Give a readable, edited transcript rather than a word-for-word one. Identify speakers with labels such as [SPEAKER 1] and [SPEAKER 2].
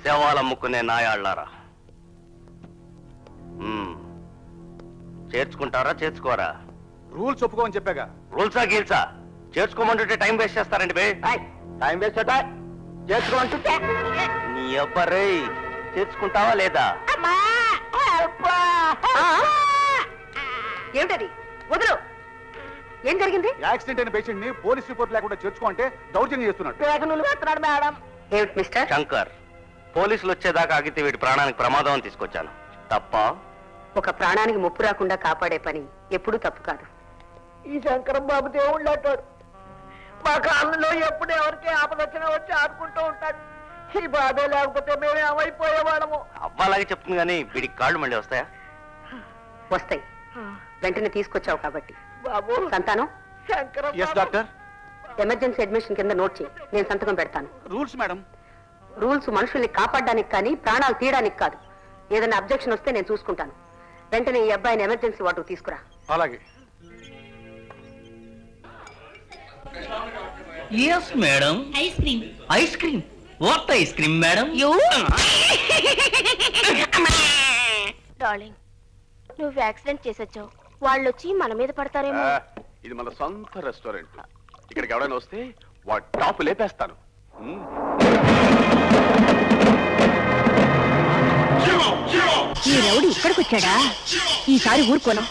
[SPEAKER 1] శవాలమ్ముకునే నాయాళ్ళారా, చేర్చుకుంటారా చేర్చుకోరా?
[SPEAKER 2] Rules ఒప్పుకోమని చెప్పాగా.
[SPEAKER 1] రూల్సా గీల్సా? చేర్చుకోమంటుంటే time waste చేస్తారండి బే. Time waste అట, చేర్చుకోమంటుంటే నీ అబ్బరే. చేర్చుకుంటావా లేదా?
[SPEAKER 3] ఏమిటది? వదులు. ఏం జరిగింది?
[SPEAKER 2] యాక్సిడెంట్ అయిన పేషెంట్ ని పోలీస్ రిపోర్ట్ లేకుండా చేర్చుకుంటే దౌర్జన్యం చేస్తున్నాడు.
[SPEAKER 3] మేడం. ఏమిటి మిస్టర్
[SPEAKER 1] శంకర్, పోలీసులు వచ్చేదాకా ఆగితే వీడి ప్రాణానికి ప్రమాదం అని తీసుకొచ్చాను. తప్ప?
[SPEAKER 3] ఒక ప్రాణానికి ముప్పు రాకుండా కాపాడే పని ఎప్పుడూ తప్పు కాదు.
[SPEAKER 4] ఈ శంకరం బాబు దేవుళ్ళు అంటాడు. మా కాలంలో ఎప్పుడు ఎవరికి ఆపదొచ్చినా వచ్చి ఆడుకుంటూ ఉంటాడు. ఈ బాధ లేకపోతే మేము ఏమైపోయేవాళ్ళము.
[SPEAKER 1] అవ్వాలాగే చెప్తుంది కానీ వీడికి కాళ్ళు మళ్ళీ వస్తాయా?
[SPEAKER 3] వస్తాయి. వెంటనే తీసుకొచ్చావు కాబట్టి.
[SPEAKER 4] బాబు
[SPEAKER 3] సంతానం,
[SPEAKER 4] Shankaram
[SPEAKER 2] yes doctor.
[SPEAKER 3] Emergency admission కింద నోట్ చేయి. నేను సంతకం పెడతాను.
[SPEAKER 2] Rules madam.
[SPEAKER 3] రూల్స్ మనుషుల్ని కాపాడడానికి కానీ ప్రాణాలు తీయడానికి కాదు. ఏదైనా అబ్జెక్షన్ వస్తే నేను చూసుకుంటాను. వెంటనే ఈ అబ్బాయిని ఎమర్జెన్సీ వార్డుకు తీసుకురా.
[SPEAKER 2] అలాగే.
[SPEAKER 5] Yes, madam.
[SPEAKER 6] Ice cream.
[SPEAKER 5] Ice cream? What ice cream, madam?
[SPEAKER 6] You? Darling, నువ్వు యాక్సిడెంట్ చేసొచ్చావు. వాళ్ళు వచ్చి మన మీద పడతారేమో.
[SPEAKER 7] ఇది మన సొంత రెస్టారెంట్. ఇక్కడికి ఎవరైనా వస్తే వాడు టాప్ లేపేస్తాను.
[SPEAKER 6] ఈ రౌడీ ఇక్కడికి వచ్చాడా? ఈసారి ఊరుకోను.